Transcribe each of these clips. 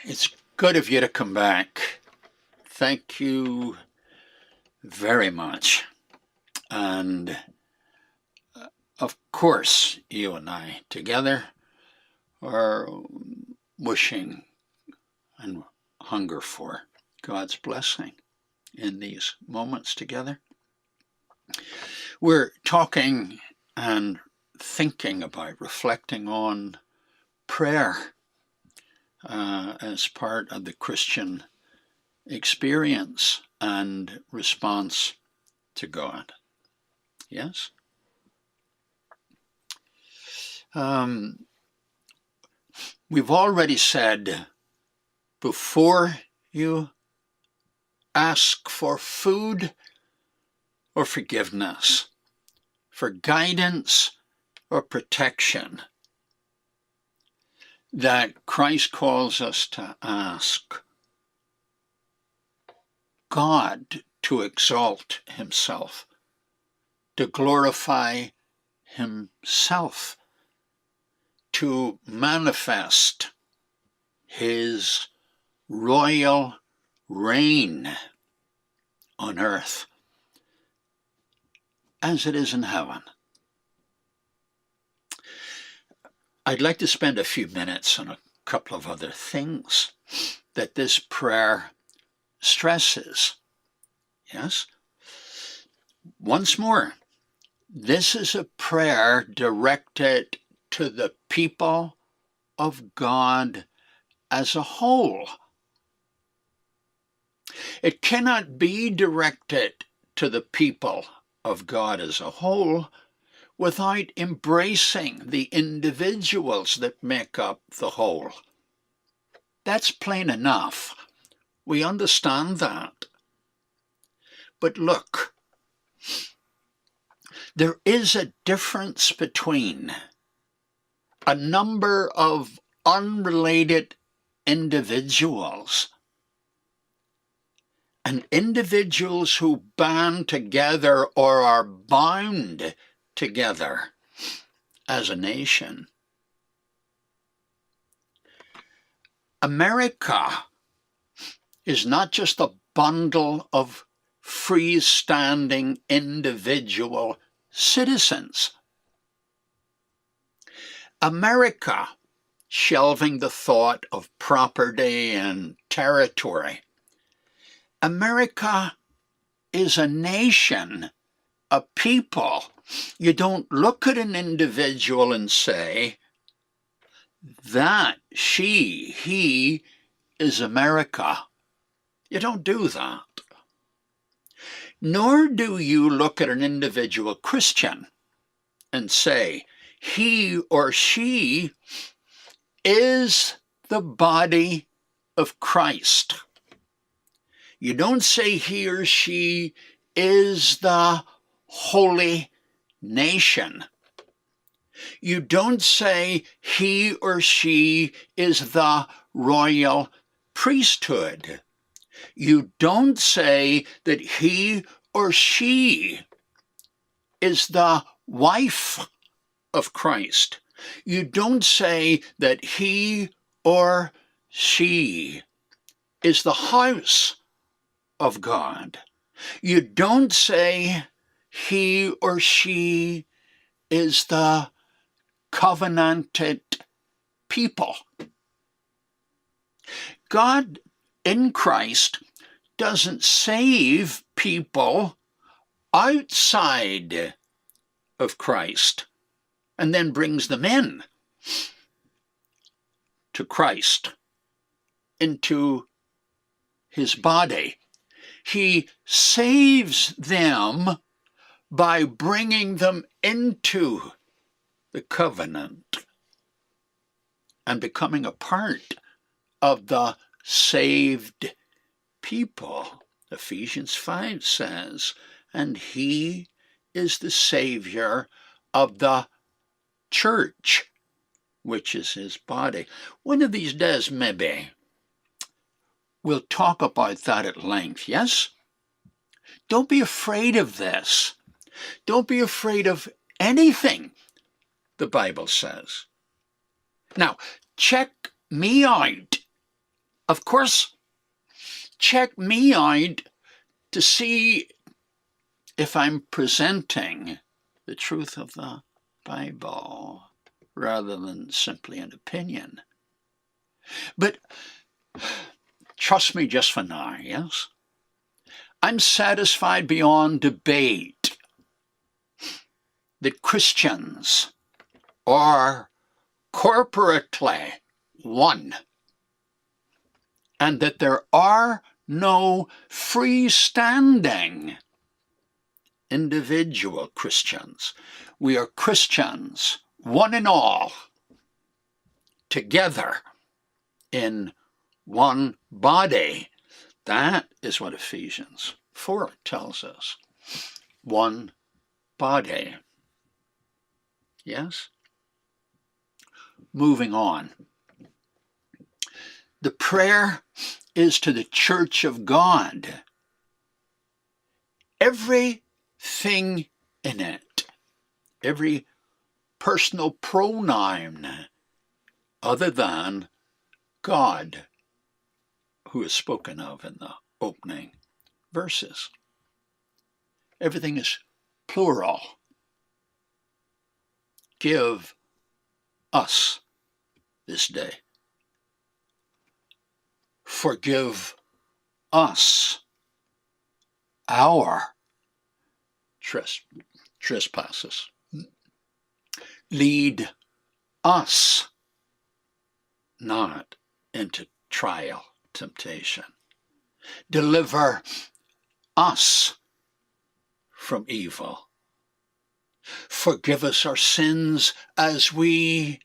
It's good of you to come back. Thank you very much. And of course, you and I together are wishing and hunger for God's blessing in these moments together. We're talking and thinking about, reflecting on prayer as part of the Christian experience and response to God. Yes? We've already said, before you ask for food or forgiveness, for guidance or protection, that Christ calls us to ask God to exalt himself, to glorify himself, to manifest his royal reign on earth as it is in heaven. I'd like to spend a few minutes on a couple of other things that this prayer stresses. Yes? Once more, this is a prayer directed to the people of God as a whole. It cannot be directed to the people of God as a whole without embracing the individuals that make up the whole. That's plain enough. We understand that. But look, there is a difference between a number of unrelated individuals and individuals who band together or are bound together as a nation. America is not just a bundle of freestanding individual citizens. America, shelving the thought of property and territory, America is a nation, a people. You don't look at an individual and say, that, she, he is America. You don't do that. Nor do you look at an individual Christian and say, he or she is the body of Christ. You don't say he or she is the holy nation. You don't say he or she is the royal priesthood. You don't say that he or she is the wife of Christ. You don't say that he or she is the house of God. You don't say he or she is the covenanted people. God in Christ doesn't save people outside of Christ and then brings them in to Christ, into his body. He saves them by bringing them into the covenant and becoming a part of the saved people. Ephesians 5 says, and he is the Savior of the church, which is his body. One of these days, maybe, we'll talk about that at length, yes? Don't be afraid of this. Don't be afraid of anything the Bible says. Now, check me out of course, check me out to see if I'm presenting the truth of the Bible rather than simply an opinion. But trust me just for now, yes? I'm satisfied beyond debate that Christians are corporately one, and that there are no freestanding individual Christians. We are Christians, one and all, together in one body. That is what Ephesians 4 tells us. One body. Yes? Moving on. The prayer is to the church of God. Everything in it, every personal pronoun other than God, who is spoken of in the opening verses. Everything is plural. Give us this day. Forgive us our trespasses. Lead us not into trial, temptation. Deliver us from evil. Forgive us our sins as we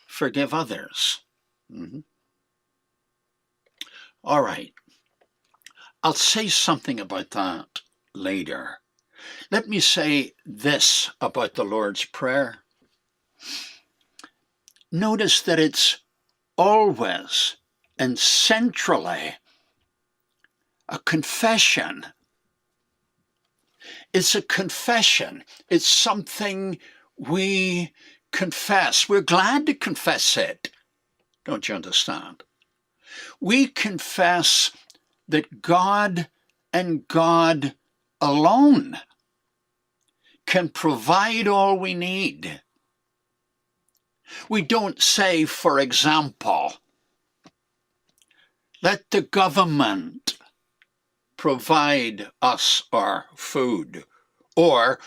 forgive others. All right. I'll say something about that later. Let me say this about the Lord's Prayer. Notice that it's always and centrally a confession. It's a confession. It's something we confess. We're glad to confess it. Don't you understand? We confess that God and God alone can provide all we need. We don't say, for example, let the government provide us our food, or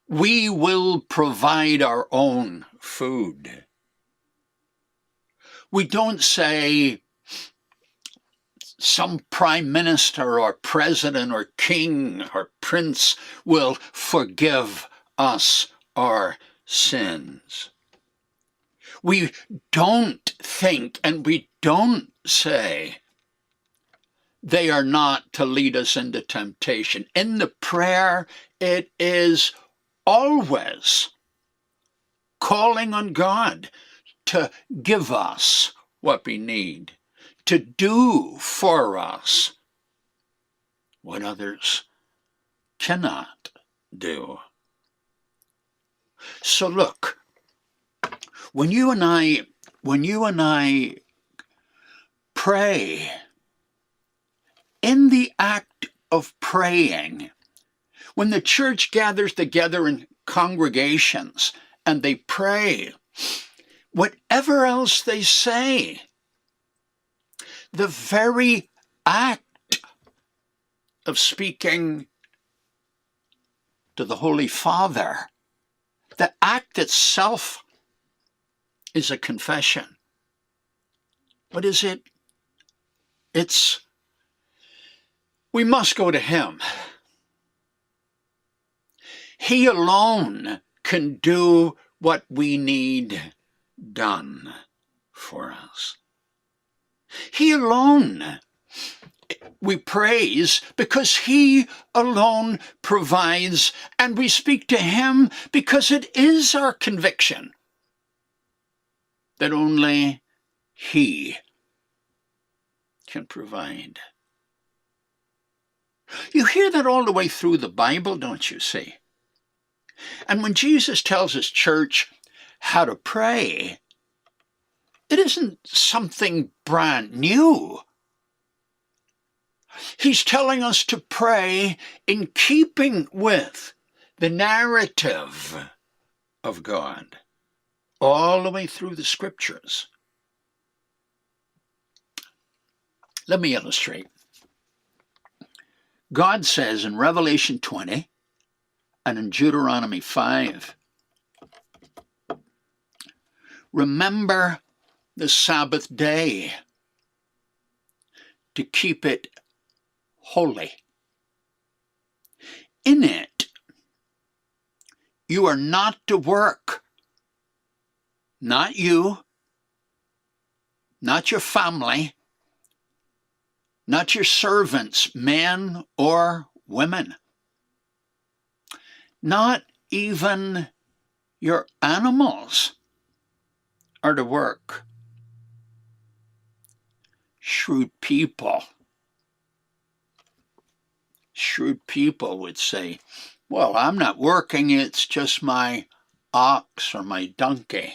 we will provide our own food. We don't say some prime minister or president or king or prince will forgive us our sins. We don't think and we don't say they are not to lead us into temptation. In the prayer, it is always calling on God to give us what we need, to do for us what others cannot do. So look, when you and I pray, in the act of praying, when the church gathers together in congregations and they pray, whatever else they say, the very act of speaking to the Holy Father, the act itself is a confession. What is it? We must go to Him. He alone can do what we need done for us. He alone we praise because He alone provides, and we speak to Him because it is our conviction that only He can provide. You hear that all the way through the Bible, don't you see? And when Jesus tells His church, how to pray, it isn't something brand new. He's telling us to pray in keeping with the narrative of God all the way through the scriptures. Let me illustrate. God says in Revelation 20 and in Deuteronomy 5, remember the Sabbath day to keep it holy. In it, you are not to work. Not you, not your family, not your servants, men or women, not even your animals are to work. Shrewd people would say, well, I'm not working, it's just my ox or my donkey.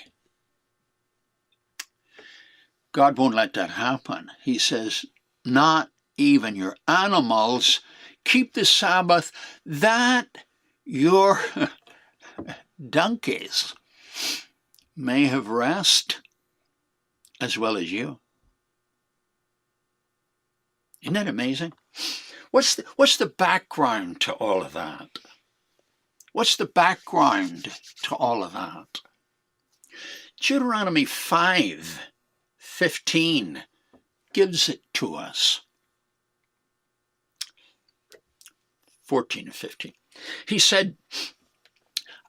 God won't let that happen. He says, not even your animals. Keep the Sabbath, that your donkeys may have rest as well as you. Isn't that amazing? What's the background to all of that? What's the background to all of that? Deuteronomy 5:15 gives it to us. 14 and 15. He said,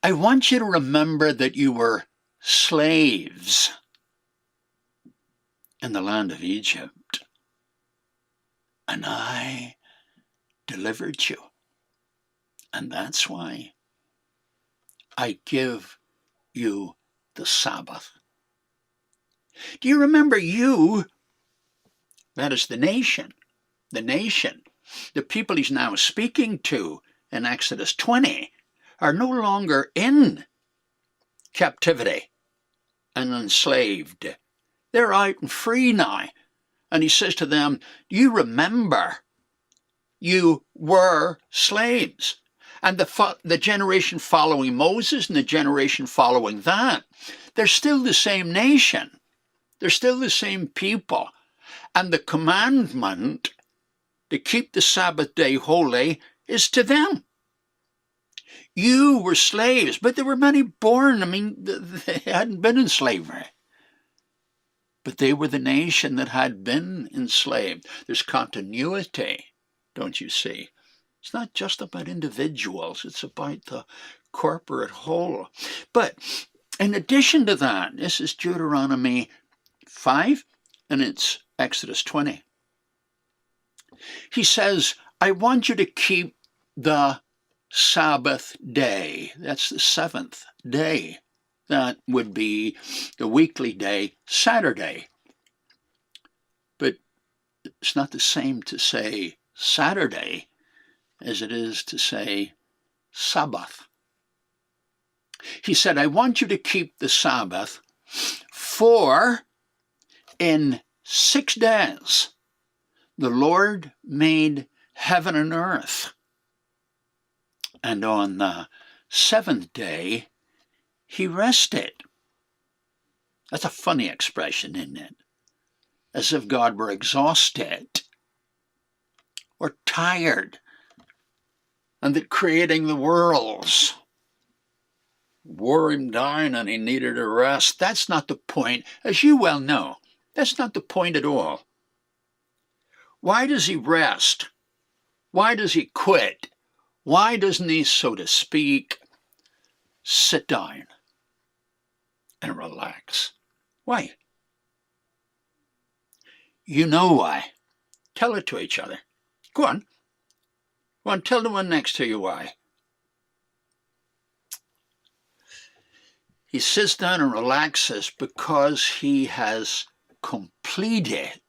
I want you to remember that you were slaves in the land of Egypt, and I delivered you. And that's why I give you the Sabbath. Do you remember you? That is the nation, the people he's now speaking to in Exodus 20 are no longer in captivity and enslaved. They're out and free now. And he says to them, you remember you were slaves. And the generation following Moses and the generation following that, they're still the same nation. They're still the same people. And the commandment to keep the Sabbath day holy is to them. You were slaves, but there were many born. I mean, they hadn't been in slavery. But they were the nation that had been enslaved. There's continuity, don't you see? It's not just about individuals. It's about the corporate whole. But in addition to that, this is Deuteronomy 5, and it's Exodus 20. He says, I want you to keep the Sabbath day. That's the seventh day. That would be the weekly day, Saturday. But it's not the same to say Saturday as it is to say Sabbath. He said, I want you to keep the Sabbath, for in 6 days the Lord made heaven and earth, and on the seventh day he rested. That's a funny expression, isn't it? As if God were exhausted or tired, and that creating the worlds wore him down and he needed a rest. That's not the point. As you well know, that's not the point at all. Why does he rest? Why does he quit? Why doesn't he, so to speak, sit down and relax? Why? You know why. Tell it to each other. Go on. Go on, tell the one next to you why. He sits down and relaxes because he has completed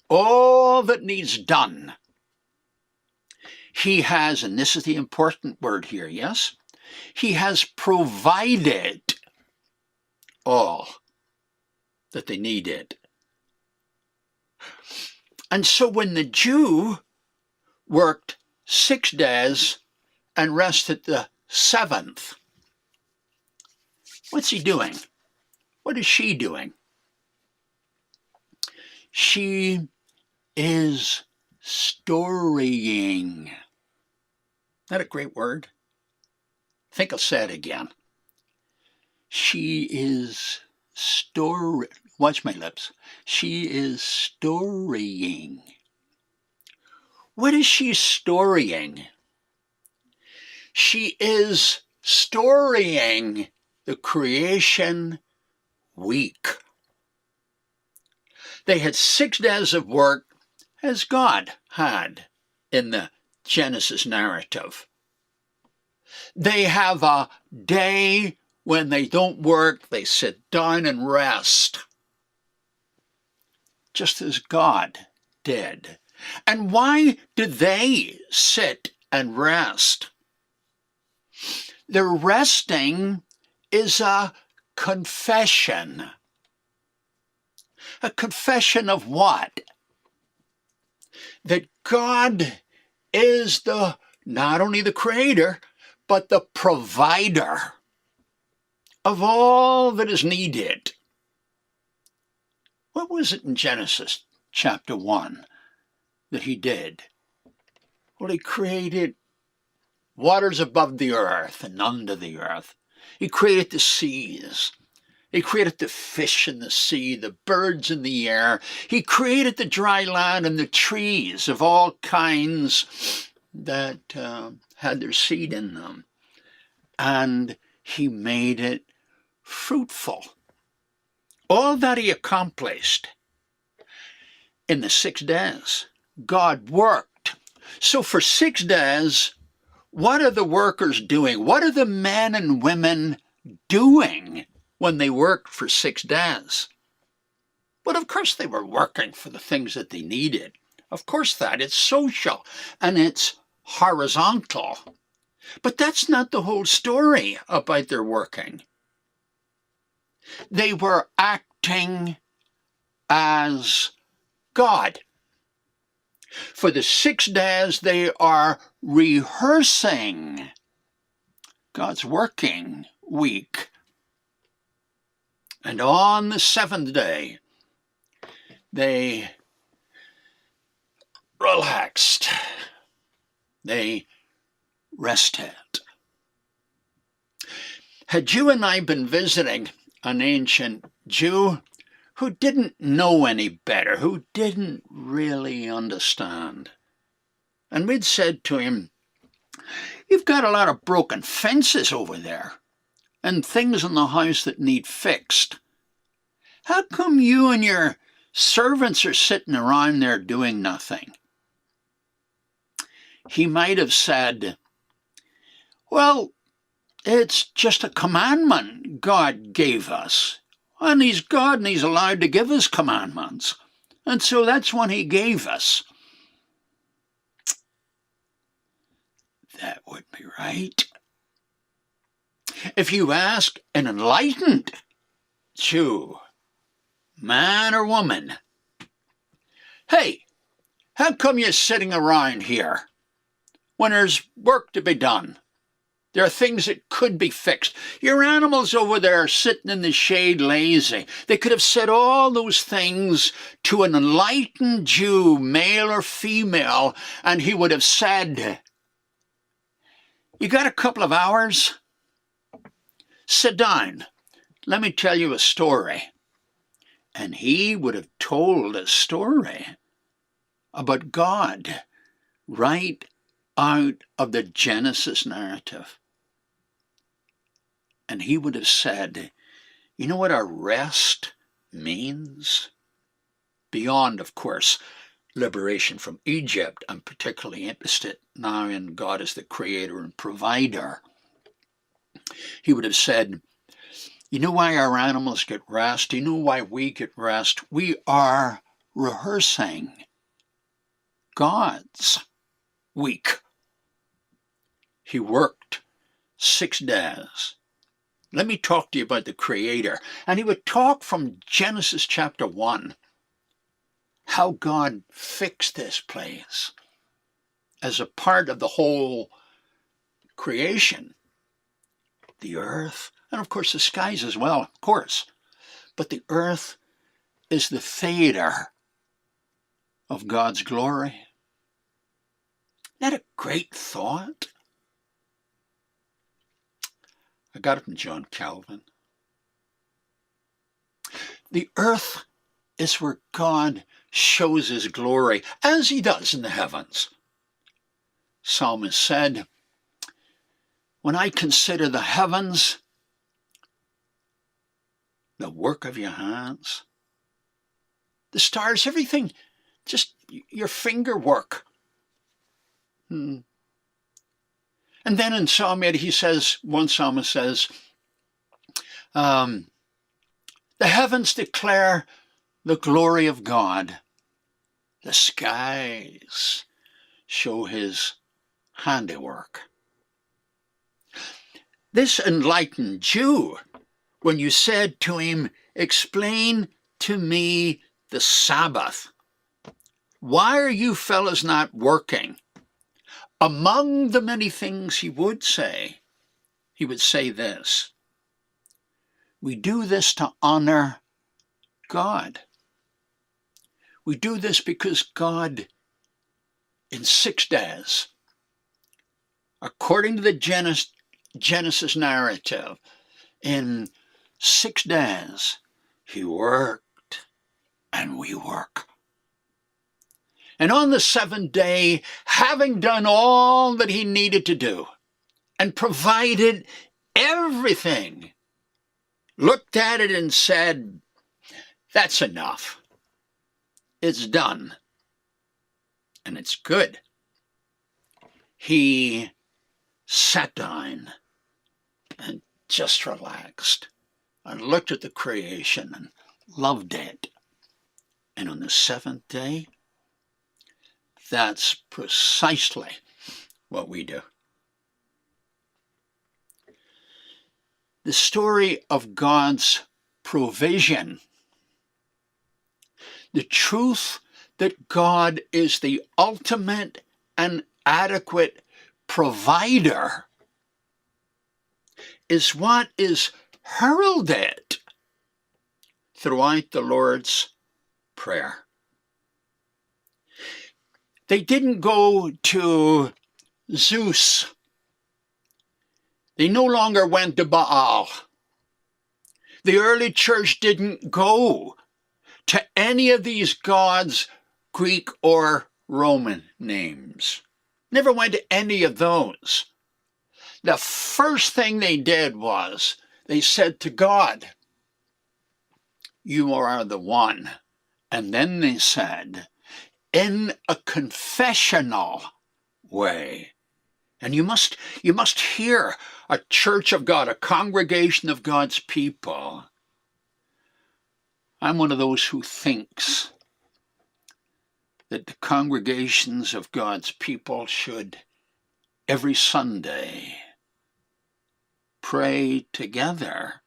all that needs done. He has, and this is the important word here, yes? He has provided all that they needed. And so when the Jew worked 6 days and rested the 7th, what's he doing? What is she doing? She is storying. Isn't that a great word? I think I'll say it again. She is watch my lips. She is storying. What is she storying? She is storying the creation week. They had 6 days of work, as God had in the Genesis narrative. They have a day when they don't work, they sit down and rest, just as God did. And why do they sit and rest? Their resting is a confession. A confession of what? That God is not only the creator, but the provider of all that is needed. What was it in Genesis chapter 1 that he did? Well, he created waters above the earth and under the earth. He created the seas. He created the fish in the sea, the birds in the air. He created the dry land and the trees of all kinds that had their seed in them. And he made it fruitful. All that he accomplished in the 6 days, God worked. So for 6 days, what are the workers doing? What are the men and women doing when they worked for 6 days? But of course they were working for the things that they needed. Of course that. It's social and it's horizontal. But that's not the whole story about their working. They were acting as God. For the 6 days they are rehearsing God's working week. And on the 7th day, they relaxed. They rested. Had you and I been visiting an ancient Jew who didn't know any better, who didn't really understand, and we'd said to him, "You've got a lot of broken fences over there and things in the house that need fixed. How come you and your servants are sitting around there doing nothing?" He might have said, "Well, it's just a commandment God gave us. And he's God and he's allowed to give us commandments. And so that's one he gave us." That would be right. If you ask an enlightened Jew, man or woman, "Hey, how come you're sitting around here when there's work to be done? There are things that could be fixed. Your animals over there are sitting in the shade lazy." They could have said all those things to an enlightened Jew, male or female, and he would have said, "You got a couple of hours? Sit down. Let me tell you a story." And he would have told a story about God right out of the Genesis narrative. And he would have said, "You know what our rest means?" Beyond, of course, liberation from Egypt, I'm particularly interested now in God as the creator and provider. He would have said, "You know why our animals get rest? You know why we get rest? We are rehearsing God's week." He worked 6 days Let me talk to you about the Creator. And he would talk from Genesis chapter 1, how God fixed this place as a part of the whole creation, the earth, and of course the skies as well, of course. But the earth is the theater of God's glory. Isn't that a great thought? I got it from John Calvin. The earth is where God shows his glory, as he does in the heavens. Psalmist said, when I consider the heavens, the work of your hands, the stars, everything, just your finger work. And then in Psalm 8, he says, one psalmist says, the heavens declare the glory of God. The skies show his handiwork. This enlightened Jew, when you said to him, explain to me the Sabbath. Why are you fellas not working? Among the many things he would say this. We do this to honor God. We do this because God, in 6 days, according to the Genesis narrative, in 6 days, he worked and we work. And on the 7th day, having done all that he needed to do and provided everything, looked at it and said, that's enough. It's done. And it's good. He sat down and just relaxed and looked at the creation and loved it. And on the 7th day, that's precisely what we do. The story of God's provision, the truth that God is the ultimate and adequate provider, is what is heralded throughout the Lord's Prayer. They didn't go to Zeus. They no longer went to Baal. The early church didn't go to any of these gods, Greek or Roman names. Never went to any of those. The first thing they did was they said to God, you are the one. And then they said, in a confessional way. And you must hear a church of God, a congregation of God's people. I'm one of those who thinks that the congregations of God's people should every Sunday pray together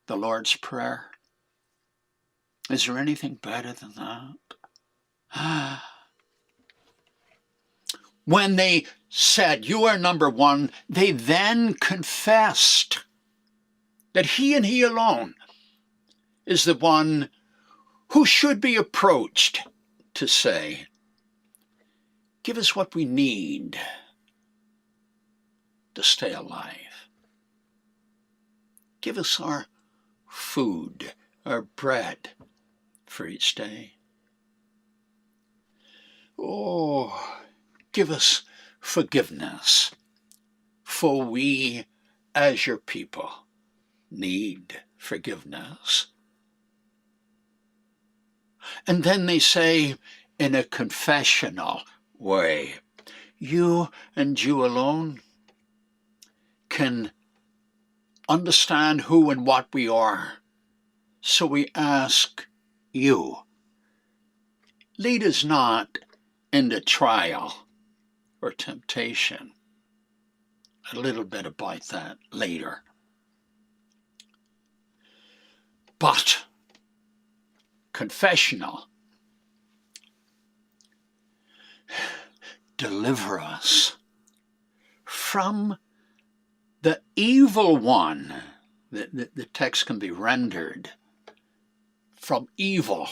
the Lord's Prayer. Is there anything better than that? When they said, you are number one, they then confessed that he and he alone is the one who should be approached to say, give us what we need to stay alive. Give us our food, our bread for each day. Oh, give us forgiveness, for we, as your people, need forgiveness. And then they say, in a confessional way, you and you alone can understand who and what we are. So we ask you, lead us not into trial or temptation. A little bit about that later. But confessional, deliver us from the evil one. The text can be rendered from evil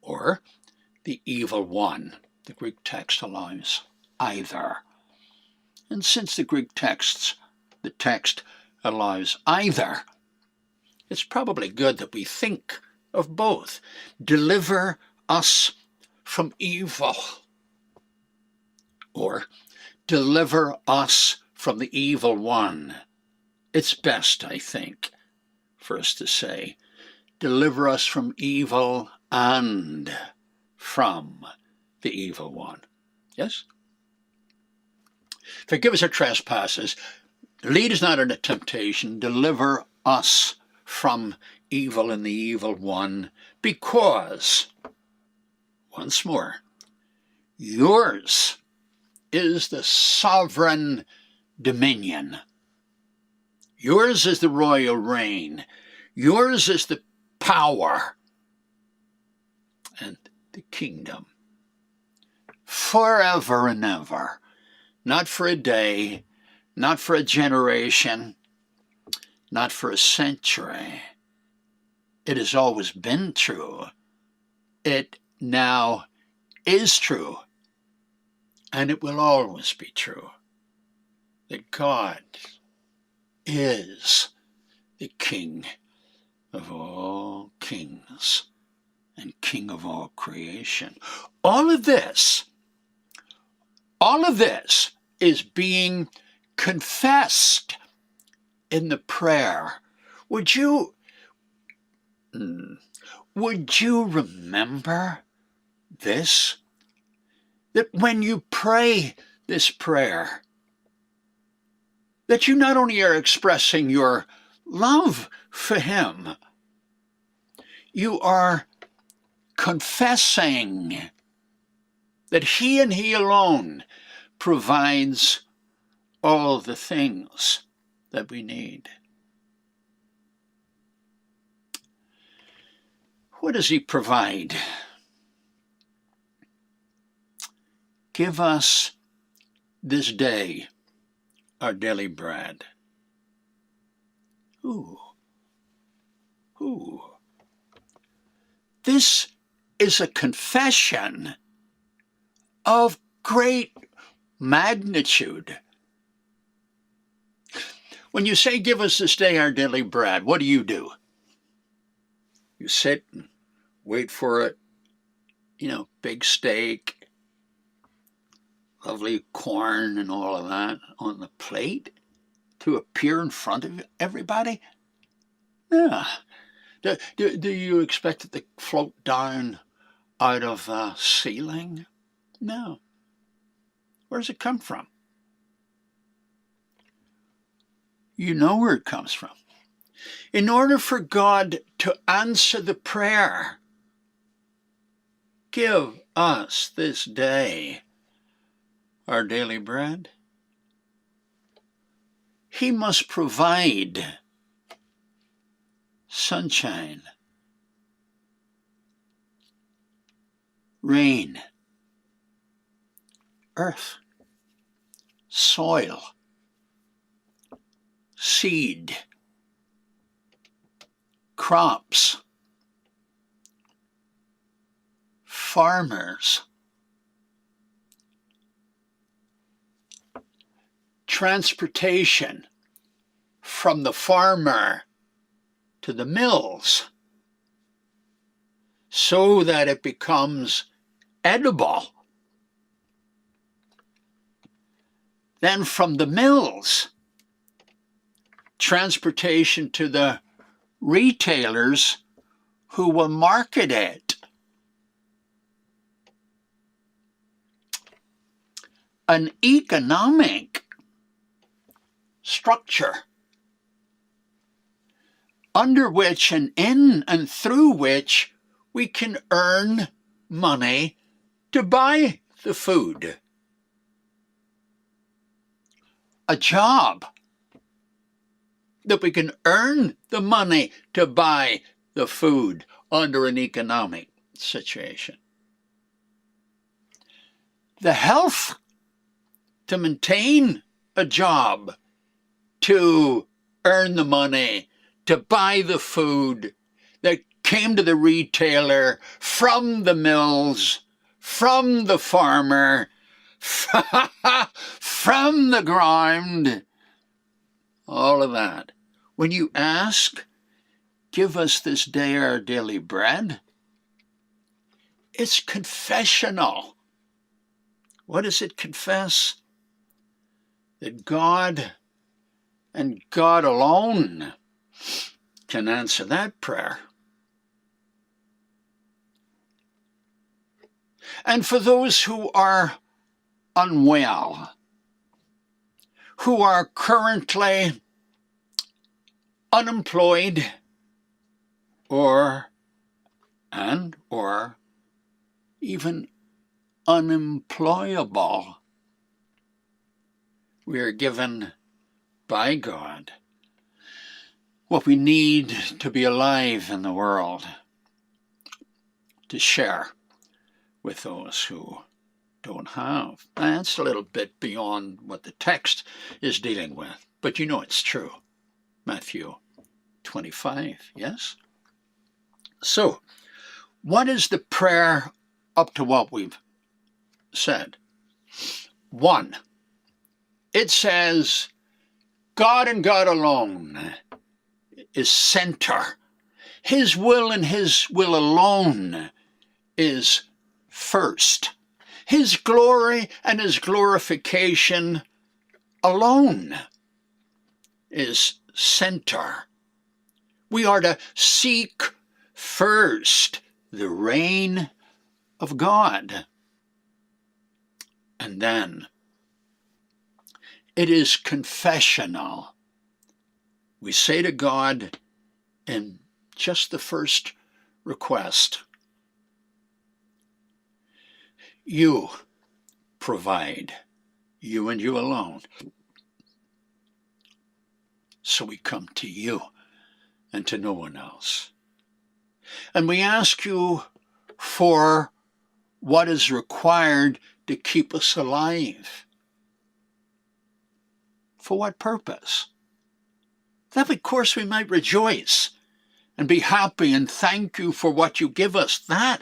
or the evil one. The Greek text allows either. And since the text allows either, it's probably good that we think of both. Deliver us from evil, or deliver us from the evil one. It's best, I think, for us to say, deliver us from evil and from the evil one. Yes? Forgive us our trespasses. Lead us not into temptation. Deliver us from evil and the evil one, because, once more, yours is the sovereign dominion. Yours is the royal reign. Yours is the power and the kingdom, forever and ever. Not for a day, not for a generation, not for a century. It has always been true. It now is true. And it will always be true that God is the King of all kings and King of all creation. All of this is being confessed in the prayer. Would you remember this? That when you pray this prayer, that you not only are expressing your love for him, you are confessing that he and he alone provides all the things that we need. What does he provide? Give us this day our daily bread. Ooh. This is a confession of great magnitude. When you say, give us this day our daily bread, what do? You sit and wait for it, big steak, lovely corn and all of that on the plate to appear in front of everybody? Yeah. Do you expect it to float down out of the ceiling? No. Where does it come from? You know where it comes from. In order for God to answer the prayer, give us this day our daily bread, he must provide sunshine, rain, earth, soil, seed, crops, farmers, transportation from the farmer to the mills so that it becomes edible. Then from the mills, transportation to the retailers who will market it. An economic structure under which and in and through which we can earn money to buy the food. A job that we can earn the money to buy the food under an economic situation. The health to maintain a job, to earn the money, to buy the food that came to the retailer from the mills, from the farmer, from the ground, all of that. When you ask, give us this day our daily bread, it's confessional. What does it confess? That God and God alone can answer that prayer. And for those who are unwell, who are currently unemployed or even unemployable, we are given by God what we need to be alive in the world, to share with those who don't have. That's a little bit beyond what the text is dealing with, but you know it's true. Matthew 25, yes? So, what is the prayer up to what we've said? 1, it says, God and God alone is center. His will and His will alone is first. His glory and His glorification alone is center. We are to seek first the reign of God. And then it is confessional. We say to God in just the first request, you provide, you and you alone. So we come to you and to no one else. And we ask you for what is required to keep us alive. For what purpose? That, of course, we might rejoice and be happy and thank you for what you give us. That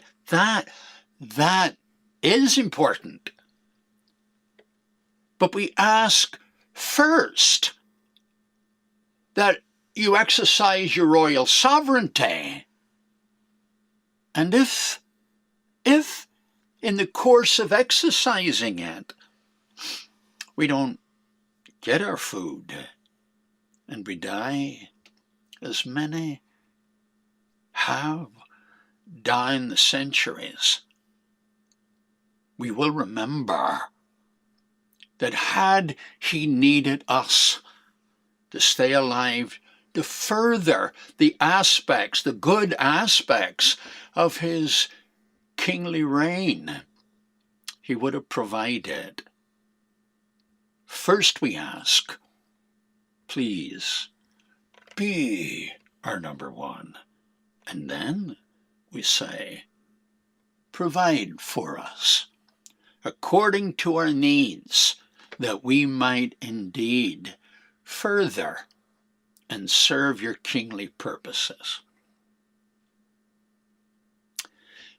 is important. But we ask first that you exercise your royal sovereignty. And if in the course of exercising it, we don't get our food and we die, as many have down the centuries, we will remember that had He needed us to stay alive, to further the aspects, the good aspects of His kingly reign, He would have provided. First we ask, please be our number one. And then we say, provide for us according to our needs, that we might indeed further and serve your kingly purposes.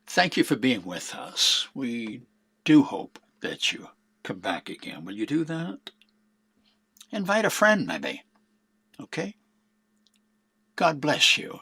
Thank you for being with us. We do hope that you come back again. Will you do that? Invite a friend, maybe. Okay? God bless you.